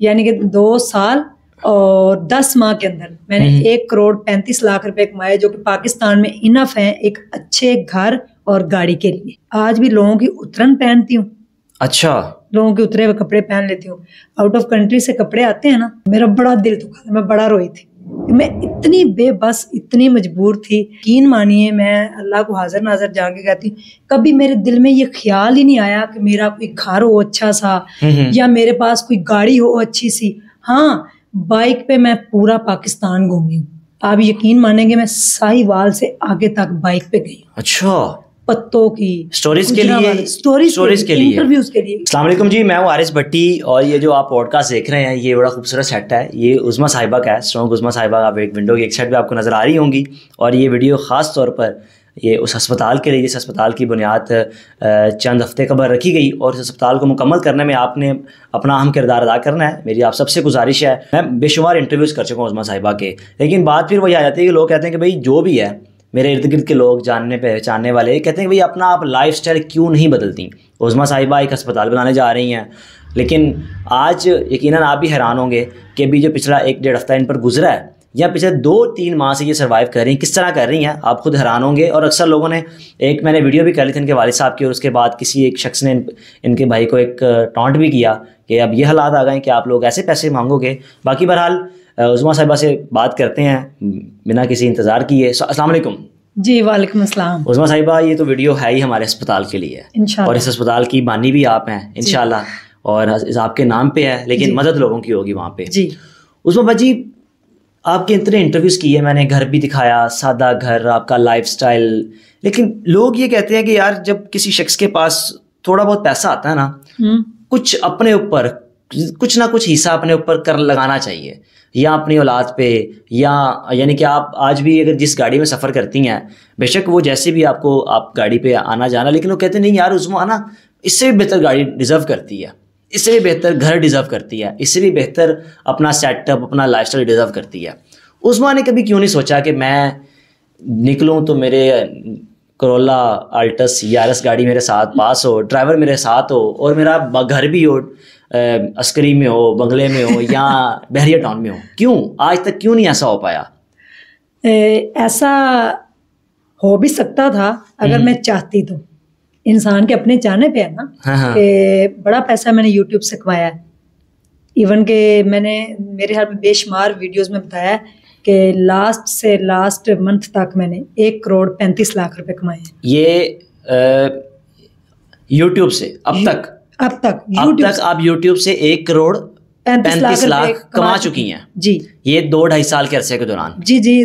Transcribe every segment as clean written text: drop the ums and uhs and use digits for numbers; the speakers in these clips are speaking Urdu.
یعنی کہ 2 سال اور 10 ماہ کے اندر میں نے 1,35,00,000 روپے کمائے, جو کہ پاکستان میں انف ہیں ایک اچھے گھر اور گاڑی کے لیے. آج بھی لوگوں کی اترن پہنتی ہوں. اچھا, لوگوں کے اترے ہوئے کپڑے پہن لیتی ہوں. آؤٹ آف کنٹری سے کپڑے آتے ہیں نا, میرا بڑا دل دکھا تھا, میں بڑا روئی تھی. میں اتنی بے بس, اتنی مجبور تھی. یقین مانیے میں اللہ کو حاضر ناظر جا کے کہتی ہوں, کبھی میرے دل میں یہ خیال ہی نہیں آیا کہ میرا کوئی گھر ہو اچھا سا یا میرے پاس کوئی گاڑی ہو اچھی سی. ہاں, بائک پہ میں پورا پاکستان گھومی ہوں. آپ یقین مانیں گے میں ساہیوال سے آگے تک بائک پہ گئی ہوں. اچھا, پتوں کی سٹوریز کے لیے, سٹوریز کے لیے, انٹرویوز کے لیے. السلام علیکم جی, میں ہوں حارث بھٹی اور یہ جو آپ پوڈ کاسٹ دیکھ رہے ہیں یہ بڑا خوبصورت سیٹ ہے. یہ عظمیٰ صاحبہ کا ہے, اسٹرانگ عظمیٰ صاحبہ. آپ ایک ونڈو کی ایک سیٹ پہ آپ کو نظر آ رہی ہوں گی, اور یہ ویڈیو خاص طور پر یہ اس ہسپتال کے لیے, جس ہسپتال کی بنیاد چند ہفتے قبل رکھی گئی, اور اس ہسپتال کو مکمل کرنے میں آپ نے اپنا اہم کردار ادا کرنا ہے. میری آپ سب سے گزارش ہے, میں بے شمار انٹرویوز کر چکا ہوں عظمیٰ صاحبہ کے, لیکن بات پھر وہی آ جاتی ہے کہ لوگ کہتے ہیں کہ بھائی جو بھی ہے, میرے ارد گرد کے لوگ جاننے پہچاننے والے کہتے ہیں کہ بھائی اپنا آپ لائف اسٹائل کیوں نہیں بدلتی. عظمیٰ صاحبہ ایک ہسپتال بنانے جا رہی ہیں, لیکن آج یقیناً آپ بھی حیران ہوں گے کہ ابھی جو پچھلا 1-1.5 ہفتہ ان پر گزرا ہے, یا پچھلے 2-3 ماہ سے یہ سروائیو کر رہی ہیں, کس طرح کر رہی ہیں, آپ خود حیران ہوں گے. اور اکثر لوگوں نے میں نے ویڈیو بھی کر لی تھی ان کے والد صاحب کی, اور اس کے بعد کسی ایک شخص نے ان کے بھائی کو ایک ٹانٹ بھی کیا کہ اب یہ حالات آ گئے ہیں کہ آپ لوگ ایسے پیسے مانگو گے. باقی بہرحال عظمیٰ صاحبہ سے بات کرتے ہیں بنا کسی انتظار کیے. السلام علیکم. جی وعلیکم السلام. عظمیٰ صاحبہ, یہ تو ویڈیو ہے ہی ہمارے اسپتال کے لیے, اور اس اسپتال کی بانی بھی آپ ہیں انشاءاللہ, اور آپ کے نام پہ ہے, لیکن مدد لوگوں کی ہوگی وہاں پہ. جی عظمیٰ بھائی, آپ کے اتنے انٹرویوز کیے, میں نے گھر بھی دکھایا, سادہ گھر, آپ کا لائف سٹائل, لیکن لوگ یہ کہتے ہیں کہ یار جب کسی شخص کے پاس تھوڑا بہت پیسہ آتا ہے نا, کچھ اپنے اوپر کچھ نہ کچھ حصہ اپنے اوپر کر لگانا چاہیے, یا اپنی اولاد پہ, یا یعنی کہ آپ آج بھی اگر جس گاڑی میں سفر کرتی ہیں, بے شک وہ جیسے بھی آپ گاڑی پہ آنا جانا, لیکن وہ کہتے ہیں نہیں یار عظمیٰ نا اس سے بھی بہتر گاڑی ڈیزرو کرتی ہے, اس سے بھی بہتر گھر ڈیزرو کرتی ہے, اس سے بھی بہتر اپنا سیٹ اپ, اپنا لائف اسٹائل ڈیزرو کرتی ہے. عظمیٰ نے کبھی کیوں نہیں سوچا کہ میں نکلوں تو میرے کرولا آلٹس یارس گاڑی میرے ساتھ پاس ہو, ڈرائیور میرے ساتھ ہو, اور میرا گھر بھی ہو, عسکری میں ہو, بنگلے میں ہو, یا بحریہ ٹاؤن میں ہو. کیوں آج تک کیوں نہیں ایسا ہو پایا؟ ایسا ہو بھی سکتا تھا اگر میں چاہتی تو. انسان کے اپنے چاہنے پہ ہے نا, کہ بڑا پیسہ میں نے یوٹیوب سے کمایا ہے. ایون کہ میں نے میرے خیال میں بے شمار ویڈیوز میں بتایا کہ لاسٹ سے لاسٹ منتھ تک میں نے 1,35,00,000 روپے کمائے ہیں. یہ یوٹیوب سے اب تک آپ یوٹیوب سے 1,35,00,000 کما چکی ہیں. جی, یہ 2-2.5 سال کے عرصے کے دوران. جی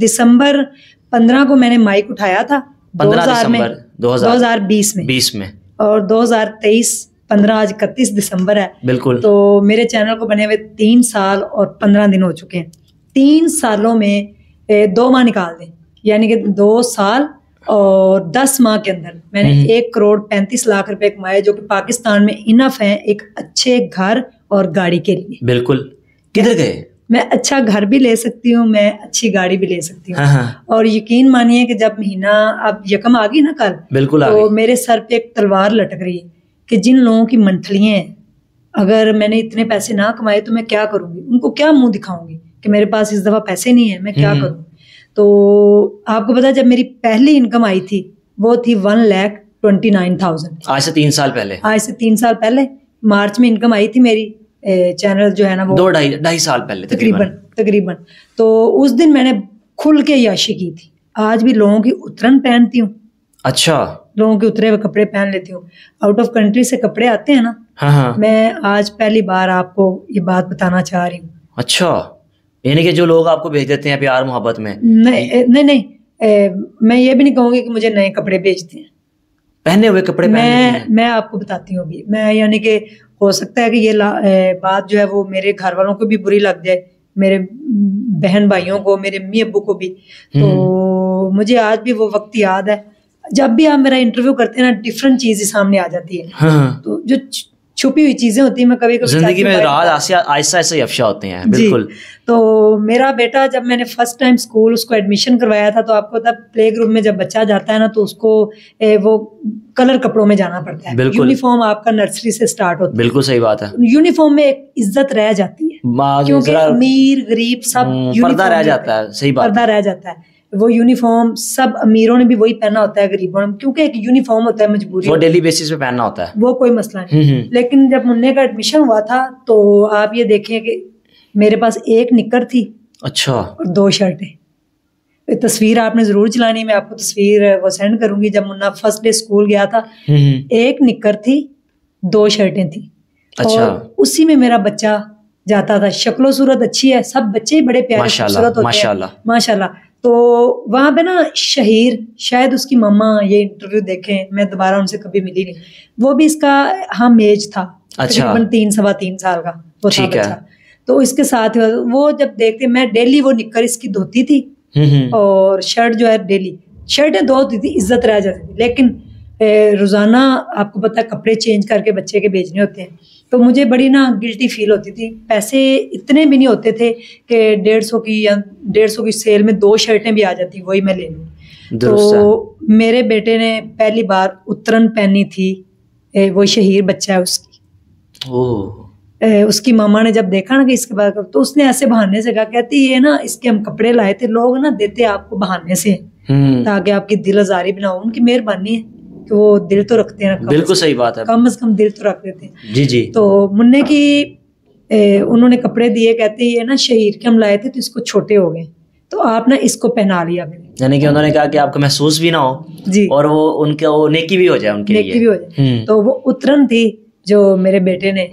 دسمبر 15 کو میں نے مائک اٹھایا تھا, 15 دسمبر 2020 میں, اور 2023 15 آج 31 دسمبر ہے. بالکل. تو میرے چینل کو بنے ہوئے 3 سال اور 15 دن ہو چکے ہیں. 3 سالوں میں 2 ماہ نکال دیں, یعنی کہ 2 سال اور 10 ماہ کے اندر میں نے 1,35,00,000 روپے کمائے, جو کہ پاکستان میں انف ہیں ایک اچھے گھر اور گاڑی کے لیے. بالکل. کدھر گئے؟ میں اچھا گھر بھی لے سکتی ہوں, میں اچھی گاڑی بھی لے سکتی ہوں. اور یقین مانیے کہ جب مہینہ اب یکم آ گئی نا کل, بالکل, تو میرے سر پہ ایک تلوار لٹک رہی ہے کہ جن لوگوں کی منتھلیاں ہیں, اگر میں نے اتنے پیسے نہ کمائے تو میں کیا کروں گی, ان کو کیا منہ دکھاؤں گی کہ میرے پاس اس دفعہ پیسے نہیں ہیں, میں کیا کروں. تو آپ کو پتا, جب میری پہلی انکم آئی تھی وہ تھی 1,29,000. آج سے 3 سال پہلے مارچ میں انکم آئی تھی میری. چینل جو ہے نا وہ 2-2.5 سال پہلے تقریباً. تو اس دن میں نے کھل کے عیاشی کی تھی. آج بھی لوگوں کی اترن پہنتی ہوں. اچھا, لوگوں کے اترے ہوئے کپڑے پہن لیتی ہوں. آؤٹ آف کنٹری سے کپڑے آتے ہیں نا, میں آج پہلی بار آپ کو یہ بات بتانا چاہ رہی ہوں. اچھا, یعنی کہ جو لوگ آپ کو بھیج دیتے ہیں پیار محبت میں. نہیں, میں یہ بھی نہیں کہوں گی کہ مجھے نئے کپڑے بھیجتے ہیں, پہنے ہوئے کپڑے. میں آپ کو بتاتی ہوں ابھی. میں یعنی کہ ہو سکتا ہے کہ یہ بات جو ہے وہ میرے گھر والوں کو بھی بری لگ جائے, میرے بہن بھائیوں کو, میرے امی ابو کو بھی. تو مجھے آج بھی وہ وقت یاد ہے جب بھی آپ میرا انٹرویو کرتے ہیں نا, ڈفرینٹ چیزیں سامنے آ جاتی ہے. تو جو چھپی ہوئی چیزیں ہوتی ہیں. میں کبھی کبھی زندگی میں راز آہستہ آہستہ افشا ہوتے ہیں. بالکل. تو میرا بیٹا جب میں نے فرسٹ ٹائم اسکول اس کو ایڈمیشن کروایا تھا, تو آپ کو تب پلے گروپ میں جب بچہ جاتا ہے نا تو اس کو وہ کلر کپڑوں میں جانا پڑتا ہے. یونیفارم آپ کا نرسری سے اسٹارٹ ہوتا ہے. بالکل صحیح بات ہے. یونیفارم میں ایک عزت رہ جاتی ہے کیونکہ امیر غریب سب پردہ رہ جاتا ہے. صحیح بات, پردہ رہ جاتا ہے. وہ یونیفارم سب امیروں نے بھی وہی پہنا ہوتا ہے, غریبوں نے, کیونکہ ایک یونیفارم ہوتا ہے مجبوری, وہ ڈیلی بیسس پہ پہننا ہوتا ہے, وہ کوئی مسئلہ نہیں. لیکن جب منع کا ایڈمیشن ہوا تھا تو آپ یہ دیکھیں کہ میرے پاس ایک نکر تھی, اچھا, اور 2 شرٹیں. تصویر آپ نے ضرور چلانی, میں آپ کو تصویر وہ سینڈ کروں گی. جب منا فرسٹ ڈے اسکول گیا تھا, ایک نکر تھی, 2 شرٹیں تھیں, اور اسی میں میرا بچہ جاتا تھا. شکل و صورت اچھی ہے, سب بچے بڑے پیارے خوبصورت ہوتے ہیں ماشاء اللہ. تو وہاں پہ نا شہیر, شاید اس کی ماما یہ انٹرویو دیکھیں, میں دوبارہ ان سے کبھی ملی نہیں, وہ بھی اس کا ہم ایج تھا, تقریباً 3-3.25 سال کا وہ تھا بچہ. تو اس کے ساتھ وہ جب دیکھتے, میں ڈیلی وہ نکر اس کی دھوتی تھی اور شرٹ جو ہے ڈیلی شرٹیں دھوتی تھی, عزت رہ جاتی تھی. لیکن روزانہ آپ کو پتہ ہے کپڑے چینج کر کے بچے کے بھیجنے ہوتے ہیں, تو مجھے بڑی نا گلٹی فیل ہوتی تھی. پیسے اتنے بھی نہیں ہوتے تھے کہ 150 کی یا 150 کی سیل میں 2 شرٹیں بھی آ جاتی, وہی میں لے لوں. تو میرے بیٹے نے پہلی بار اترن پہنی تھی, وہ شہیر بچہ ہے اس کی. اس کی ماما نے جب دیکھا نا کہ اس کے بعد, تو اس نے ایسے بہانے سے کہا, کہتی یہ نا اس کے ہم کپڑے لائے تھے, لوگ نا دیتے آپ کو بہانے سے تاکہ آپ کی دل آزاری بھی نہ ہو. ان کی مہربانی ہے کہ وہ دل تو رکھتے ہیں. بالکل صحیح بات ہے, کم از کم دل تو رکھ دیتے ہیں. جی جی. تو منع کی انہوں نے کپڑے دیے, کہتے یہ نا شہیر کے ہم لائے تھے تو اس کو چھوٹے ہو گئے, تو آپ نا اس کو پہنا لیا. یعنی کہ انہوں نے کہا کہ آپ کو محسوس بھی نہ ہو جی, اور وہ ان کے وہ نیکی بھی ہو جائے, ان کے نیکی بھی ہو جائے. تو وہ اترن تھی جو میرے بیٹے نے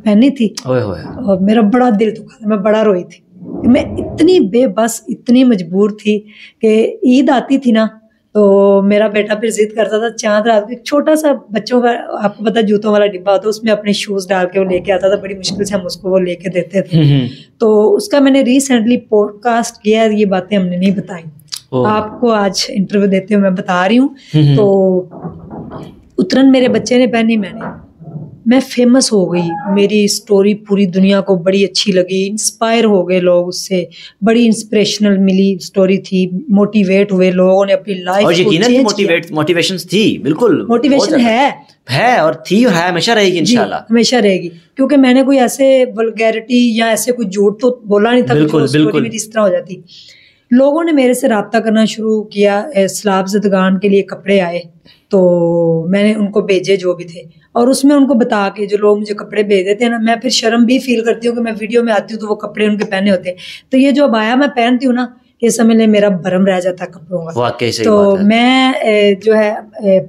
پہنی تھی, اور میرا بڑا دل دکھا تھا, میں بڑا روئی تھی. میں اتنی بے بس, اتنی مجبور تھی کہ عید آتی تھی نا تو میرا بیٹا پھر ضد کرتا تھا. چاند رات کو چھوٹا سا بچوں کا آپ کو پتا جوتوں والا ڈبا ہوتا ہے, اس میں اپنے شوز ڈال کے وہ لے کے آتا تھا. بڑی مشکل سے ہم اس کو وہ لے کے دیتے تھے. تو اس کا میں نے ریسنٹلی پوڈ کاسٹ کیا, یہ باتیں ہم نے نہیں بتائیں, آپ کو آج انٹرویو دیتے ہوئے میں بتا رہی ہوں. تو اترن میرے بچے نے پہنی, میں فیمس ہو گئی. میری سٹوری پوری دنیا کو بڑی اچھی لگی, انسپائر ہو گئے لوگ اس سے, بڑی انسپریشنل ملی سٹوری تھی, موٹیویٹ ہوئے لوگوں نے اپنی لائف کو چینج کیا. موٹیویشنز تھی, بالکل موٹیویشن ہے اور تھی اور ہے, ہمیشہ رہے گی انشاءاللہ, ہمیشہ رہے گی. کیونکہ میں نے کوئی ایسے ولگیرٹی یا ایسے کوئی جھوٹ تو بولا نہیں تھا, بالکل میری اس طرح ہو جاتی. لوگوں نے میرے سے رابطہ کرنا شروع کیا, سیلاب زدگان کے لیے کپڑے آئے تو میں نے ان کو بھیجے جو بھی تھے, اور اس میں ان کو بتا کے جو لوگ مجھے کپڑے بھیج دیتے ہیں نا, میں پھر شرم بھی فیل کرتی ہوں کہ میں ویڈیو میں آتی ہوں تو وہ کپڑے ان کے پہنے ہوتے ہیں. تو یہ جو ابایا میں پہنتی ہوں نا, یہ سمجھ لیں میرا بھرم رہ جاتا ہے کپڑوں کا. تو میں جو ہے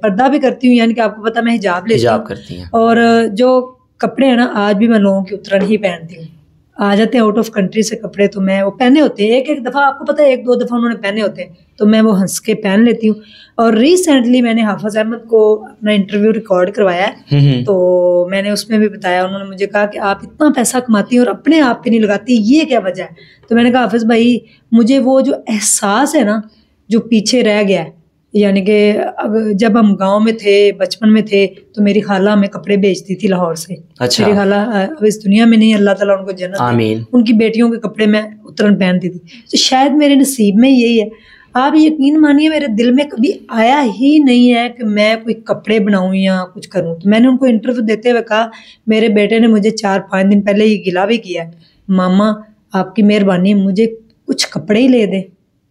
پردہ بھی کرتی ہوں, یعنی کہ آپ کو پتا میں حجاب لیتی ہوں, اور جو کپڑے ہیں نا آج بھی میں لوگوں کی اترن ہی پہنتی ہوں. آ جاتے ہیں آؤٹ آف کنٹری سے کپڑے تو میں وہ پہنے ہوتے ہیں, ایک دفعہ آپ کو پتا ہے 1-2 دفعہ انہوں نے پہنے ہوتے ہیں تو میں وہ ہنس کے پہن لیتی ہوں. اور ریسنٹلی میں نے حافظ احمد کو اپنا انٹرویو ریکارڈ کروایا ہے, تو میں نے اس میں بھی بتایا, انہوں نے مجھے کہا کہ آپ اتنا پیسہ کماتی ہیں اور اپنے آپ پہ نہیں لگاتی, یہ کیا وجہ ہے؟ تو میں نے کہا حافظ بھائی, مجھے وہ جو احساس ہے نا جو پیچھے رہ گیا ہے, یعنی کہ جب ہم گاؤں میں تھے, بچپن میں تھے, تو میری خالہ ہمیں کپڑے بیچتی تھی لاہور سے. میری خالہ اب اس دنیا میں نہیں, اللہ تعالیٰ ان کو جنت دے, ان کی بیٹیوں کے کپڑے میں اترن پہنتی تھی. تو شاید میرے نصیب میں یہی ہے. آپ یقین مانیے میرے دل میں کبھی آیا ہی نہیں ہے کہ میں کوئی کپڑے بناؤں یا کچھ کروں. تو میں نے ان کو انٹرویو دیتے ہوئے کہا, میرے بیٹے نے مجھے 4-5 دن پہلے یہ گلا بھی کیا, ماما آپ کی مہربانی مجھے کچھ کپڑے ہی لے دیں,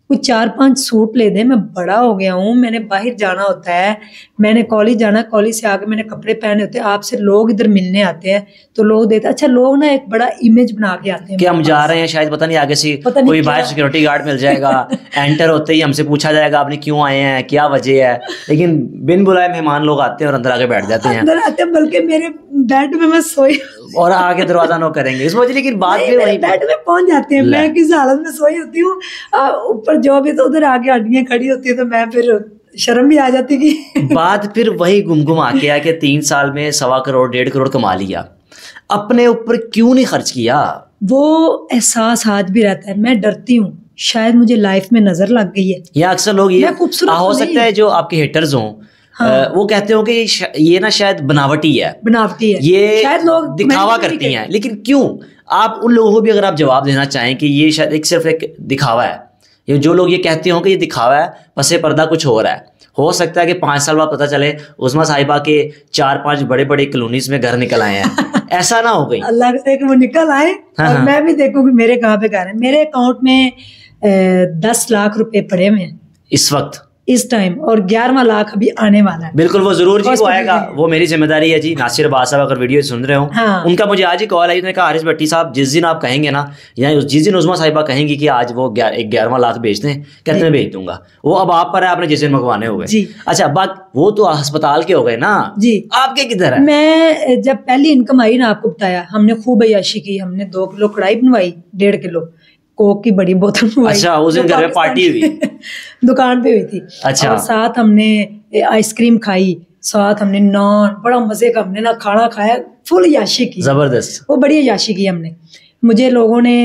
کچھ 4-5 سوٹ لے دیں, میں بڑا ہو گیا ہوں, میں نے باہر جانا ہوتا ہے, میں نے کالج جانا, کالج سے آ کے میں نے کپڑے پہنے ہوتے ہیں, آپ سے لوگ ادھر ملنے آتے ہیں تو لوگ دیتے, اچھا لوگ نا ایک بڑا امیج بنا کے آتے ہیں کہ ہم جا رہے ہیں, شاید پتہ نہیں آگے سے کوئی باہر سیکورٹی گارڈ مل جائے گا, انٹر ہوتے ہی ہم سے پوچھا جائے گا آپ نے کیوں آئے ہیں, کیا وجہ ہے. لیکن بن بلائے مہمان لوگ آتے ہیں اور اندر آ کے بیٹھ جاتے ہیں, بلکہ میرے بیڈ میں سوئی اور آگے دروازہ نو کریں گے اس وجہ. لیکن بات پھر وہیں بیڈ میں پہنچ جاتے ہیں, میں کس حالت میں سوئی ہوتی ہوں, اوپر جو بھی تو ادھر آگے ہڈیاں کھڑی ہوتی ہیں, تو میں پھر شرم بھی آ جاتی کہ بات پھر وہی گم آ کے کہ 3 سال میں 1.25 کروڑ 1.5 کروڑ کما لیا, اپنے اوپر کیوں نہیں خرچ کیا؟ وہ احساس آج بھی رہتا ہے. میں ڈرتی ہوں شاید مجھے لائف میں نظر لگ گئی ہے, یا اکثر لوگ یہ ہو سکتا ہے جو آپ کے ہیٹرز ہوں وہ کہتے ہو کہ یہ نا شاید بناوٹی ہے, یہ شاید لوگ دکھاوا کرتی ہیں, لیکن کیوں؟ آپ ان لوگوں کو بھی اگر آپ جواب دینا چاہیں کہ یہ شاید صرف ایک دکھاوا ہے, یہ جو لوگ یہ کہتے ہوں کہ یہ دکھاوا ہے, پس پردہ کچھ ہو رہا ہے, ہو سکتا ہے کہ 5 سال بعد پتہ چلے عظمیٰ صاحبہ کے 4-5 بڑے بڑے کالونیز میں گھر نکل آئے ہیں, ایسا نہ ہو گئی. اللہ کرے کہ وہ نکل آئے اور میں بھی دیکھوں کہ میرے کہاں پہ گھر ہے. میرے اکاؤنٹ میں 10 لاکھ روپے پڑے ہوئے ہیں اس وقت, اس ٹائم, اور 11واں لاکھ ابھی آنے والا ہے. بالکل, وہ ضرور جی, وہ آئے گا, وہ میری ذمہ داری ہے جی. ناصر عباس صاحب اگر ویڈیو سن رہے ہوں, ان کا مجھے آج ہی کال آئی, انہوں نے کہا حارث بھٹی صاحب جس دن آپ کہیں گے نا, یا جس دن عظمیٰ صاحبہ کہیں گی کہ آج وہ 11واں لاکھ بھیج دیں, کہتے میں بھیج دوں گا. وہ اب آپ پر ہے, آپ نے جس دن منگوانے ہوئے. اچھا بات, وہ تو ہسپتال کے ہو گئے نا جی, آپ کے کدھر ہے؟ میں جب پہلی انکم آئی نا, آپ کو بتایا, ہم نے خوب عیاشی کی. ہم نے 2 کلو کڑھائی بنوائی, 1.5 کلو کوک کی بڑی بوتل بنوائی. اچھا, اس دن گھر میں پارٹی ہوئی, دکان پہ ہوئی تھی. اچھا, اور ساتھ ہم نے آئس کریم کھائی, ساتھ ہم نے نان, بڑا مزے کا ہم نے نا کھانا کھایا, فل عیاشی کی, زبردست, وہ بڑی عیاشی کی ہم نے. مجھے لوگوں نے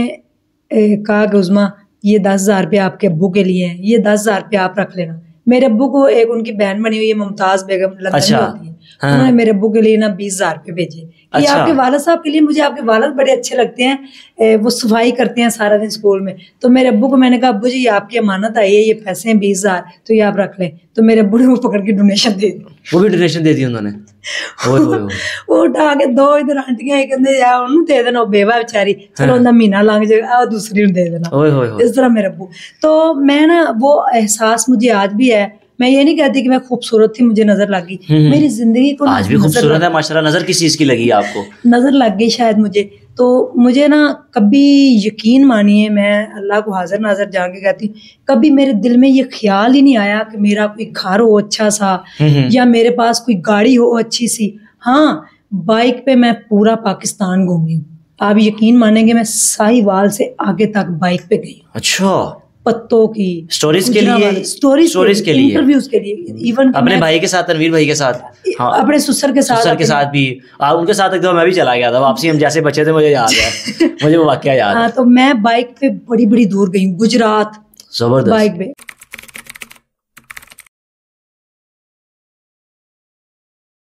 کہا کہ عظمیٰ یہ 10,000 روپے آپ کے ابو کے لیے ہیں, یہ 10,000 روپے آپ رکھ لینا. میرے ابو کو ایک ان کی بہن بنی ہوئی ہے ممتاز بیگم, لندن میں ہوتی ہے, انہوں نے میرے ابو کے لیے نا 20,000 روپے بھیجے. یہ آپ کے والد صاحب کے لیے, مجھے آپ کے والد بڑے اچھے لگتے ہیں, وہ صفائی کرتے ہیں سارا دن اسکول میں. تو میرے ابو کو میں نے کہا ابو جی یہ آپ کی امانت آئی ہے, یہ پیسے ہیں 20,000, تو یہ آپ رکھ لیں. تو میرے ابو نے وہ پکڑ کے ڈونیشن دے دی. وہ بھی ڈونیشن دے دی انہوں نے, وہ اٹھا کے 2 ادھر آنٹیاں ایک انہوں دے دینا, وہ بیوہ بیچاری, چلو انہیں مہینہ لنگ جائے گا, دوسری نے دے دینا, اس طرح میرے ابو. تو میں نا وہ احساس مجھے آج بھی ہے. میں یہ نہیں کہتی کہ میں خوبصورت تھی, مجھے نظر لگ گئی, میری زندگی کو آج بھی خوبصورت ہے ماشاءاللہ. نظر کس چیز کی لگی آپ کو؟ نظر لگ گئی شاید مجھے. تو مجھے نا کبھی یقین مانیے, میں اللہ کو حاضر ناظر جان کے کہتی ہوں, کبھی میرے دل میں یہ خیال ہی نہیں آیا کہ میرا کوئی گھر ہو اچھا سا, یا میرے پاس کوئی گاڑی ہو اچھی سی. ہاں, بائک پہ میں پورا پاکستان گھومی ہوں. آپ یقین مانیں گے میں ساہیوال سے آگے تک بائک پہ گئی. اچھا, پتوں کی سٹوریز کے لیے, سٹوریز کے لیے, انٹرویوز کے لیے, ایون اپنے بھائی کے ساتھ, تنویر بھائی کے ساتھ, اپنے سسر کے ساتھ بھی, ان کے ساتھ ایک دفعہ میں بھی چلا گیا تھا واپسی, ہم جیسے بچے تھے, مجھے یاد ہے, مجھے وہ واقعہ یاد ہے. تو میں بائک پہ بڑی بڑی دور گئی ہوں, گجرات, زبردست بائک پہ.